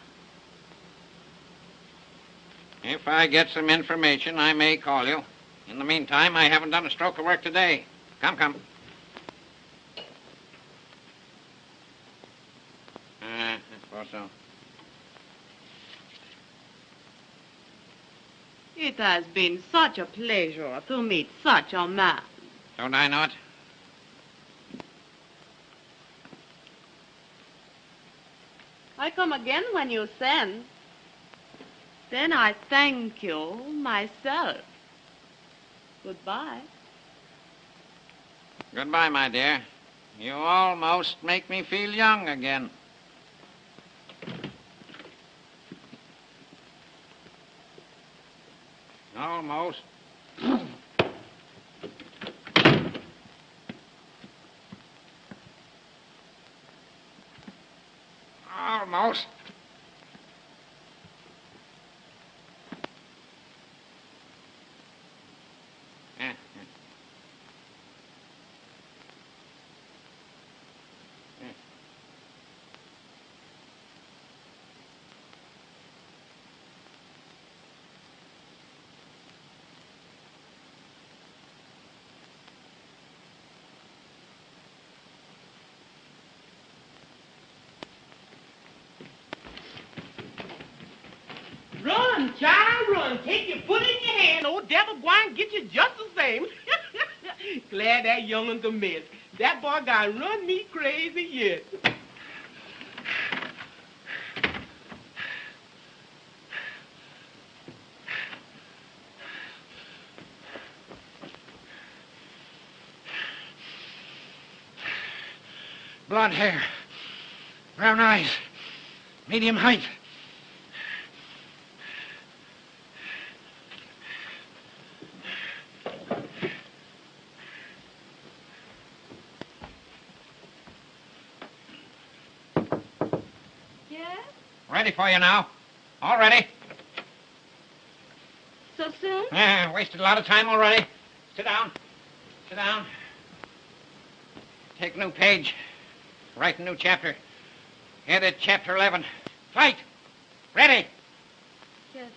If I get some information, I may call you. In the meantime, I haven't done a stroke of work today. Come, come. I suppose so. It has been such a pleasure to meet such a man. Don't I know it? I come again when you send. Then I thank you myself. Goodbye. Goodbye, my dear. You almost make me feel young again. Almost. Almost. Run, child, run. Take your foot in your hand. Old devil gwine get you just the same. Glad that young'un's a mess. That boy got run me crazy yet. Blonde hair. Brown eyes. Medium height. Ready for you now. All ready. So soon? Wasted a lot of time already. Sit down. Sit down. Take a new page. Write a new chapter. Edit Chapter 11. Flight. Ready. Yes.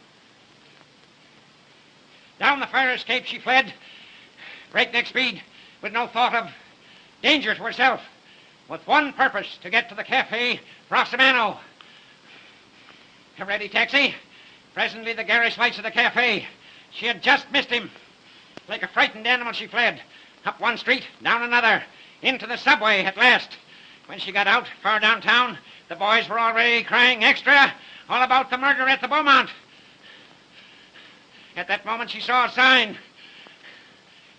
Down the fire escape she fled. Breakneck speed, with no thought of danger to herself. With one purpose, to get to the cafe Rossimano. A ready taxi. Presently the garish lights of the cafe. She had just missed him. Like a frightened animal she fled. Up one street, down another. Into the subway at last. When she got out, far downtown, the boys were already crying extra all about the murder at the Beaumont. At that moment she saw a sign.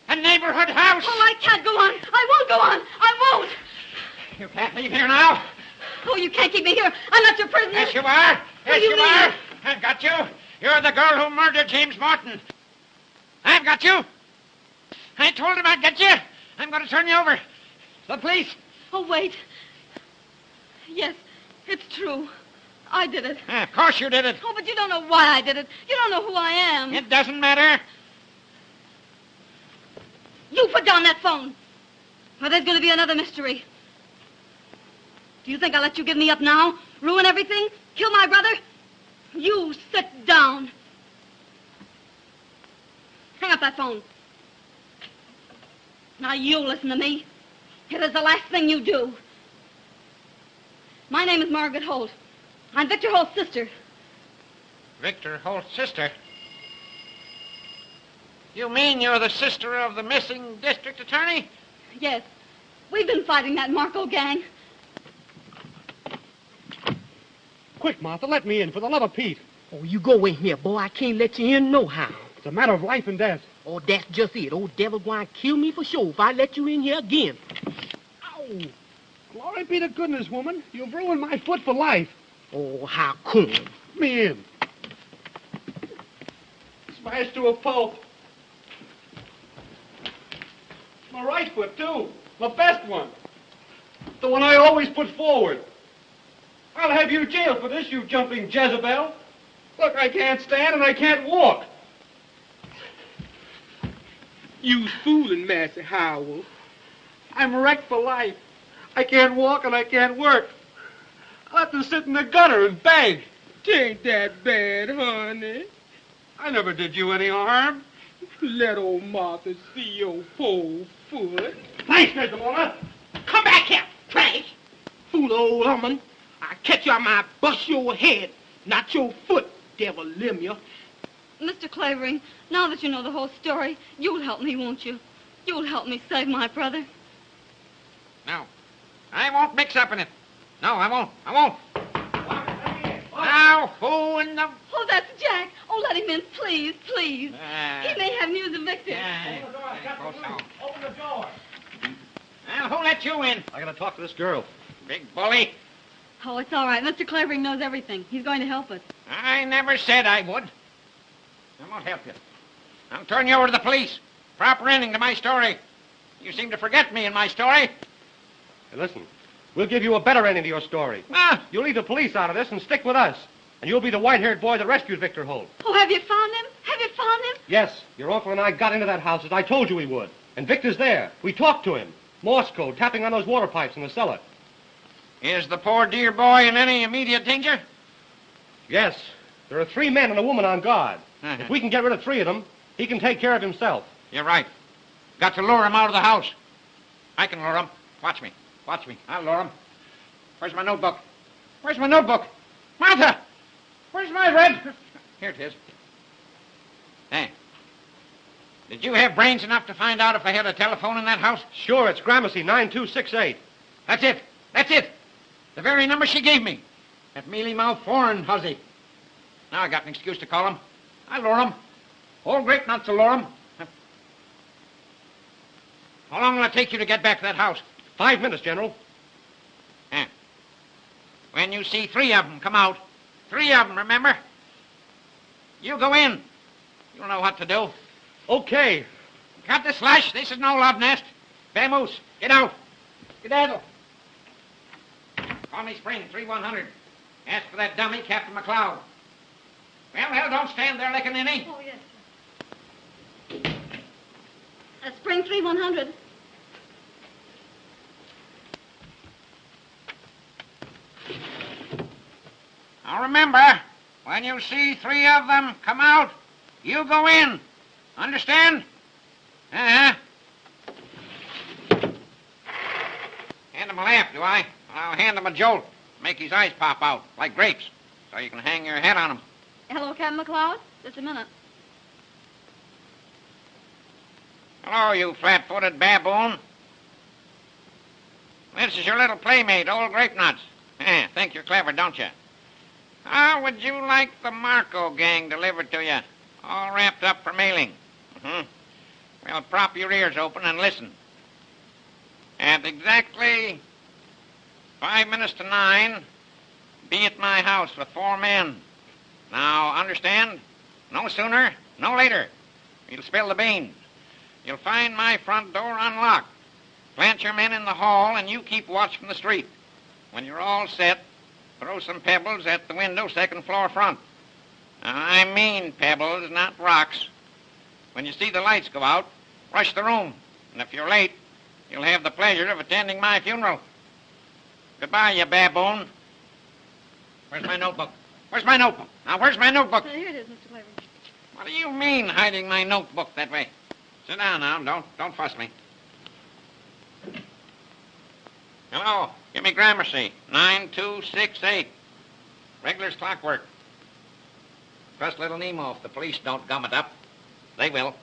A neighborhood house. Oh, I can't go on. I won't go on. I won't. You can't leave here now. Oh, you can't keep me here. I'm not your prisoner. Yes, you are. Yes, you you mean? are. I've got you. You're the girl who murdered James Morton. I've got you. I told him I'd get you. I'm going to turn you over. The police. Oh, wait. Yes, it's true. I did it. Of course you did it. Oh, but you don't know why I did it. You don't know who I am. It doesn't matter. You put down that phone. Or there's going to be another mystery. Do you think I'll let you give me up now? Ruin everything? Kill my brother? You sit down. Hang up that phone. Now you listen to me. It is the last thing you do. My name is Margaret Holt. I'm Victor Holt's sister. Victor Holt's sister? You mean you're the sister of the missing district attorney? Yes. We've been fighting that Marko gang. Quick, Martha, let me in, for the love of Pete. Oh, you go in here, boy. I can't let you in no how. It's a matter of life and death. Oh, that's just it. Old devil going to kill me for sure if I let you in here again. Ow! Glory be to goodness, woman. You've ruined my foot for life. Oh, how come? Let me in. Smashed to a pulp. My right foot, too. The best one. The one I always put forward. I'll have you jailed for this, you jumping Jezebel. Look, I can't stand and I can't walk. You's fooling, Master Howell. I'm wrecked for life. I can't walk and I can't work. I'll have to sit in the gutter and beg. Tain't that bad, honey. I never did you any harm. Let old Martha see your poor foot. Thanks, Mr. Warner. Come back here, trash. Fool old woman. I catch you, I might bust your head, not your foot, devil limb you. Mr. Clavering, now that you know the whole story, you'll help me, won't you? You'll help me save my brother. No. I won't mix up in it. No, I won't. I won't. Now, who in the... Oh, that's Jack. Oh, let him in, please, please. He may have news of Victor. Open the door. Well, who let you in? I gotta talk to this girl. Big bully. Oh, it's all right. Mr. Clavering knows everything. He's going to help us. I never said I would. I won't help you. I'll turn you over to the police. Proper ending to my story. You seem to forget me in my story. Hey, listen, we'll give you a better ending to your story. Ah. You'll leave the police out of this and stick with us. And you'll be the white-haired boy that rescued Victor Holt. Oh, have you found him? Have you found him? Yes, your uncle and I got into that house as I told you we would. And Victor's there. We talked to him. Morse code, tapping on those water pipes in the cellar. Is the poor dear boy in any immediate danger? Yes. There are 3 men and a woman on guard. If we can get rid of 3 of them, he can take care of himself. You're right. Got to lure him out of the house. I can lure him. Watch me. Watch me. I'll lure him. Where's my notebook? Where's my notebook? Martha! Where's my red? Here it is. Hey. Did you have brains enough to find out if they had a telephone in that house? Sure, it's Gramercy 9268. That's it. That's it. The very number she gave me. That mealy-mouthed foreign hussy. Now I got an excuse to call him. I'll lure him. All great not to lure him. How long will it take you to get back to that house? 5 minutes, General. When you see 3 of them come out, 3 of them, remember? You go in. You'll know what to do. Okay. Cut the slush. This is no love nest. Vamoose, get out. Skedaddle. Call me Spring, 3100. Ask for that dummy, Captain McLeod. Well, don't stand there licking any. Oh, yes, sir. Spring 3100. Now remember, when you see 3 of them come out, you go in. Understand? Uh-huh. Hand him a lamp, do I? I'll hand him a jolt. Make his eyes pop out, like grapes, so you can hang your head on him. Hello, Captain McLeod. Just a minute. Hello, you flat-footed baboon. This is your little playmate, old Grape Nuts. Think you're clever, don't you? How would you like the Marko gang delivered to you, all wrapped up for mailing? Well, prop your ears open and listen. At exactly 5 minutes to 9, be at my house with 4 men. Now, understand? No sooner, no later. You'll spill the beans. You'll find my front door unlocked. Plant your men in the hall, and you keep watch from the street. When you're all set, throw some pebbles at the window, 2nd floor front. Now, I mean pebbles, not rocks. When you see the lights go out, rush the room. And if you're late, you'll have the pleasure of attending my funeral. Goodbye, you baboon. Where's my notebook? Where's my notebook? Now, where's my notebook? Here it is, Mr. Clavering. What do you mean, hiding my notebook that way? Sit down now. Don't fuss me. Hello. Give me Gramercy. 9268. Regular's clockwork. Trust little Nemo if the police don't gum it up. They will.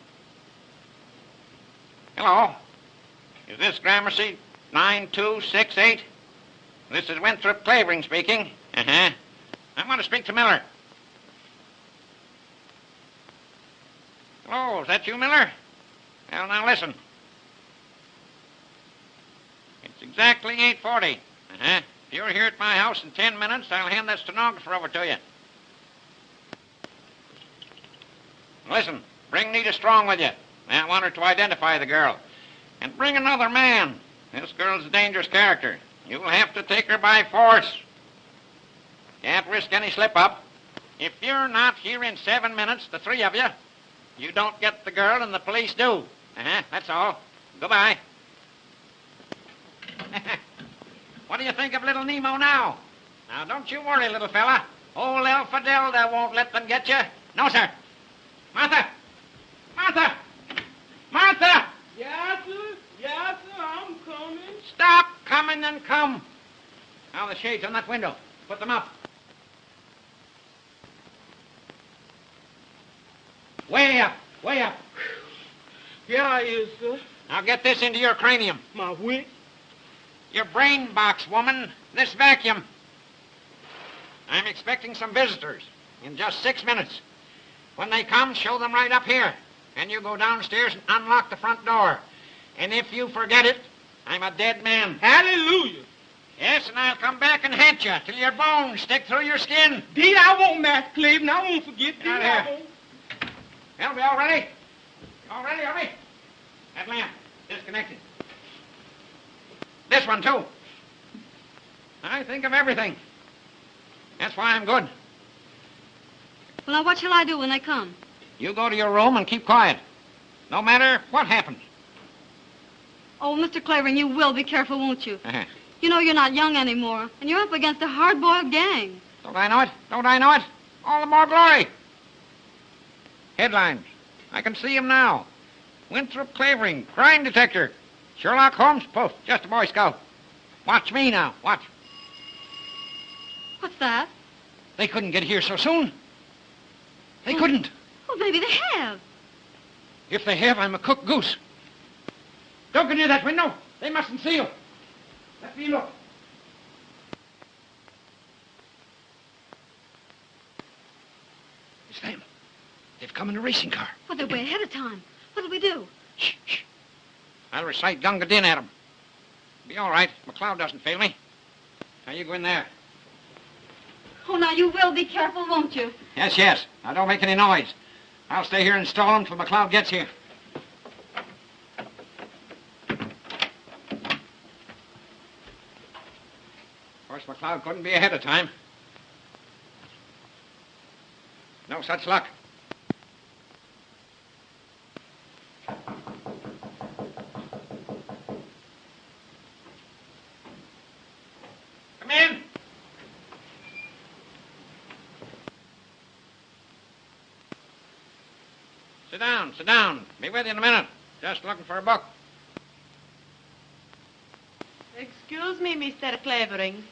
Hello. Is this Gramercy 9268? This is Winthrop Clavering speaking. Uh-huh. I want to speak to Miller. Hello, is that you, Miller? Well, now listen. It's exactly 8:40. Uh-huh. If you're here at my house in 10 minutes, I'll hand that stenographer over to you. Listen, bring Nita Strong with you. I want her to identify the girl. And bring another man. This girl's a dangerous character. You'll have to take her by force. Can't risk any slip-up. If you're not here in 7 minutes, the 3 of you, you don't get the girl and the police do. That's all. Goodbye. What do you think of little Nemo now? Now, don't you worry, little fella. Old Elfadelda won't let them get you. No, sir. Martha! Martha! Martha! Yes, sir. Yes, sir. I'm coming. Stop coming and come. Now, the shades on that window. Put them up. Way up. Way up. Here I is, sir. Now, get this into your cranium. My wit. Your brain box, woman. This vacuum. I'm expecting some visitors in just 6 minutes. When they come, show them right up here. And you go downstairs and unlock the front door. And if you forget it, I'm a dead man. Hallelujah. Yes, and I'll come back and haunt you till your bones stick through your skin. Deed, I won't, Master Clavering. I won't forget. Deed, I won't. Well, we all ready? All ready, are we? That lamp, disconnected. This one, too. I think of everything. That's why I'm good. Well, now, what shall I do when they come? You go to your room and keep quiet. No matter what happens. Oh, Mr. Clavering, you will be careful, won't you? Uh-huh. You know you're not young anymore, and you're up against a hard-boiled gang. Don't I know it? Don't I know it? All the more glory. Headlines. I can see him now. Winthrop Clavering, crime detector. Sherlock Holmes, poof, just a Boy Scout. Watch me now, watch. What's that? They couldn't get here so soon. They couldn't. Well, maybe they have. If they have, I'm a cooked goose. Don't go near that window. They mustn't see you. Let me look. It's them. They've come in a racing car. Well, they're way ahead of time. What'll we do? Shh, shh. I'll recite Gunga Din at them. Be all right. McLeod doesn't fail me. Now, you go in there. Oh, now, you will be careful, won't you? Yes, yes. Now, don't make any noise. I'll stay here and stall them till McLeod gets here. Of course, McLeod couldn't be ahead of time. No such luck. Come in. Sit down, sit down. Be with you in a minute. Just looking for a book. Excuse me, Mr. Clavering.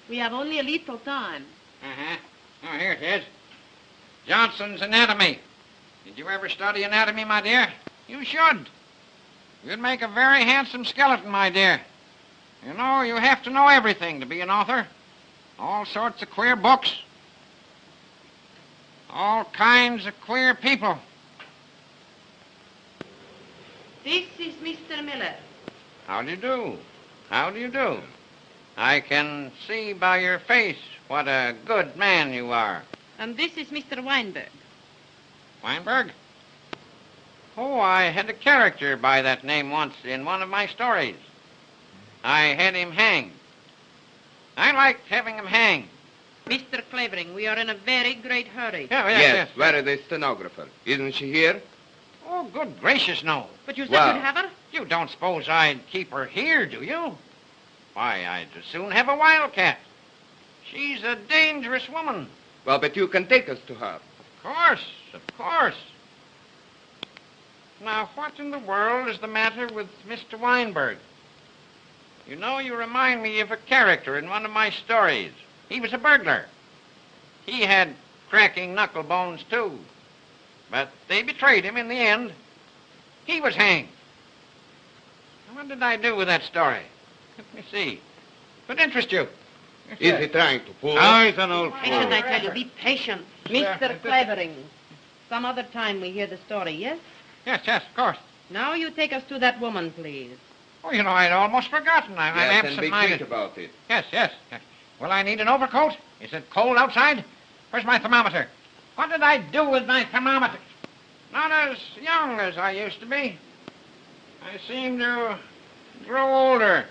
We have only a little time. Uh-huh. Oh, here it is. Johnson's Anatomy. Did you ever study anatomy, my dear? You should. You'd make a very handsome skeleton, my dear. You know, you have to know everything to be an author. All sorts of queer books. All kinds of queer people. This is Mr. Miller. How do you do? How do you do? I can see by your face what a good man you are. And this is Mr. Weinberg. Weinberg? Oh, I had a character by that name once in one of my stories. I had him hanged. I liked having him hanged. Mr. Clavering, we are in a very great hurry. Yes. Where is the stenographer? Isn't she here? Oh, good gracious, no. But you said Well- you'd have her? You don't suppose I'd keep her here, do you? Why, I'd as soon have a wildcat. She's a dangerous woman. Well, but you can take us to her. Of course. Now, what in the world is the matter with Mr. Weinberg? You know, you remind me of a character in one of my stories. He was a burglar. He had cracking knuckle bones, too. But they betrayed him in the end. He was hanged. What did I do with that story? Let me see. Could interest you. Is he trying to fool Oh, us? he's an old Patient, fool. I tell you. Be patient. Mr. Clavering. Some other time we hear the story, yes? Yes, of course. Now you take us to that woman, please. Oh, you know, I'd almost forgotten. I'm Yes, and be absent-minded. quick about it. Yes. Will I need an overcoat? Is it cold outside? Where's my thermometer? What did I do with my thermometer? Not as young as I used to be. I seem to grow older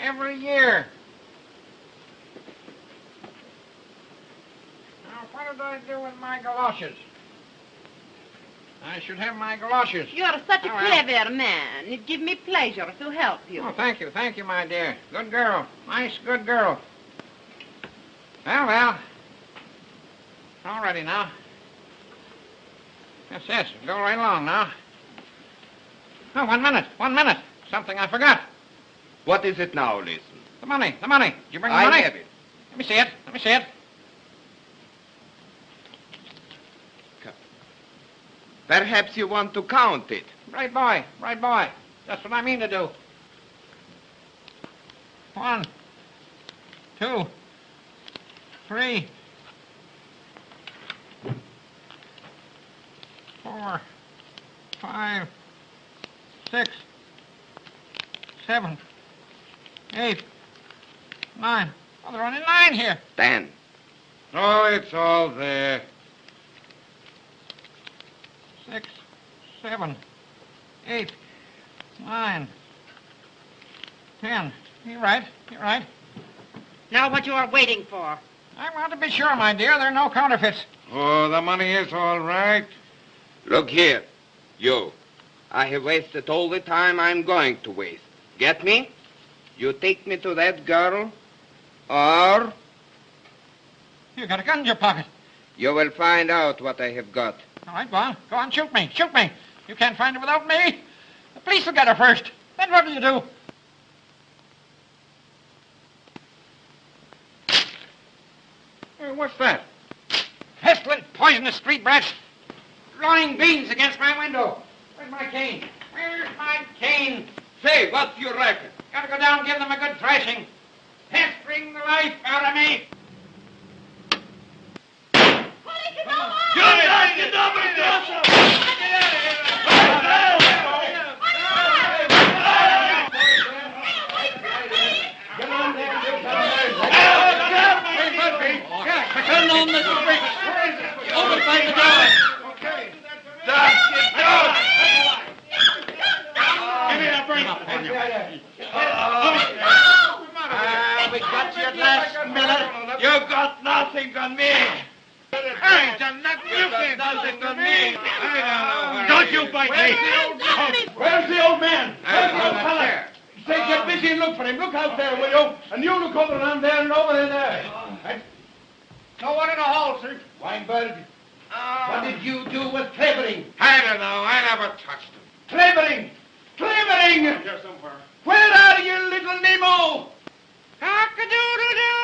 every year. Now, what did I do with my galoshes? I should have my galoshes. You are such a Oh, well. clever man. It gives me pleasure to help you. Oh, thank you, my dear. Good girl. Nice, good girl. Well. All ready now. Yes, go right along now. Oh, 1 minute. Something I forgot. What is it now, listen? The money. Did you bring the I money? have it. Let me see it. Perhaps you want to count it. Right boy. That's what I mean to do. 1, 2, 3, 4, 5, 6, 7, 8, 9. Oh, there are only 9 here. 10. Oh, it's all there. 6, 7, 8, 9, 10. You're right. Now what you are waiting for? I want to be sure, my dear, there are no counterfeits. Oh, the money is all right. Look here, you. I have wasted all the time I'm going to waste. Get me? You take me to that girl, or You got a gun in your pocket. you will find out what I have got. All right, go on, shoot me. You can't find her without me. The police will get her first. Then what do you do? Hey, what's that? Pestilent, poisonous street brats. Blowing beans against my window. Where's my cane? Say, what do you reckon? Gotta go down and give them a good thrashing. Pestering the life out of me. Turn on the street. Open by the door. Okay. Give me that brain. We got you at last, Miller. You got nothing on me. Hey, done nothing. You can't do Nothing on me. me. Don't you bite me. Where's the old man? Where's the old fella? Say, get busy and look for him. Look out there, will you? And you look over around there and over there. No one in the hall, sir. Weinberg, What did you do with Clavering? I don't know. I never touched him. Clavering! Clavering! Here somewhere. Where are you, little Nemo? Cock-a-doodle-doo!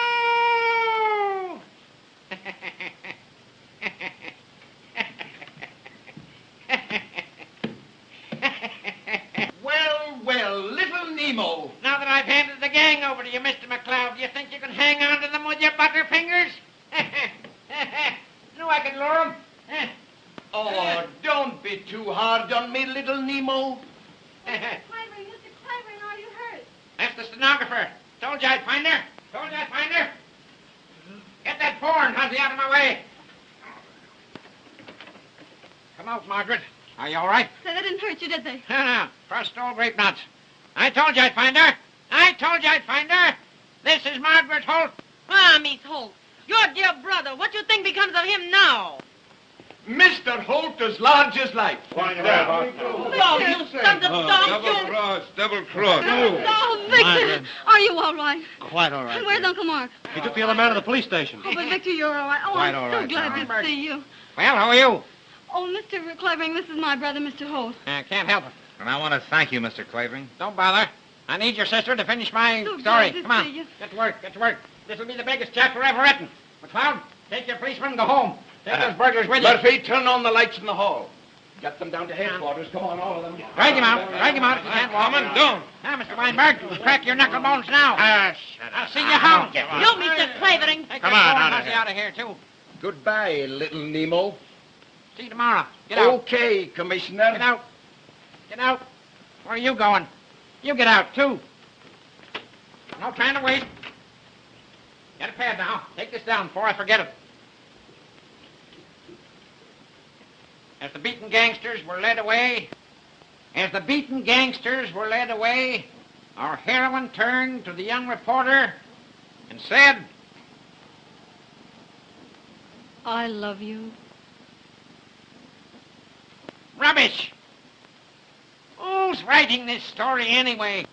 Well, little Nemo. Now that I've handed the gang over to you, Mr. McLeod, do you think you can hang on to them with your butterfingers? Knew I could lure them. Oh, don't be too hard on me, little Nemo. Clavering, Mr. Clavering, are you hurt? That's the stenographer. Told you I'd find her. Told you I'd find her. Get that porn, Hussy, out of my way. Come out, Margaret. Are you all right? Say, they didn't hurt you, did they? No. Crushed old grape nuts. I told you I'd find her. I told you I'd find her. This is Margaret Holt. Ah, Miss Holt, your dear brother, what do you think becomes of him now? Mr. Holt as large as life. Why, Oh, you sons of dogs, you... Double cross. Oh, Victor, are you all right? Quite all right. And where's Uncle Mark? He took the other man to the police station. Oh, but Victor, you're all right. Oh, Quite I'm all so right, glad Mama. to see you. Well, how are you? Oh, Mr. Clavering, this is my brother, Mr. Holt. Can't help it. And I want to thank you, Mr. Clavering. Don't bother. I need your sister to finish my So story. glad to Come on. see you. Get to work. Get to work. This will be the biggest chapter ever written. McLeod, take your policeman and go home. Take those burglars with you. Murphy, turn on the lights in the hall. Get them down to headquarters. Come on, all of them. Drag him out. Drag him out if you can't walk. Come on, don't. Now, Mr. Weinberg, crack your knuckle bones now. Shut I'll see you home. You, Mr. Clavering. Take Come that on, phone out of Hussy here. out of here, too. Goodbye, little Nemo. See you tomorrow. Get out. Okay, Commissioner. Get out. Get out. Where are you going? You get out, too. No time to waste. Get a pad now. Take this down before I forget it. As the beaten gangsters were led away, our heroine turned to the young reporter and said, I love you. Rubbish! Who's writing this story anyway?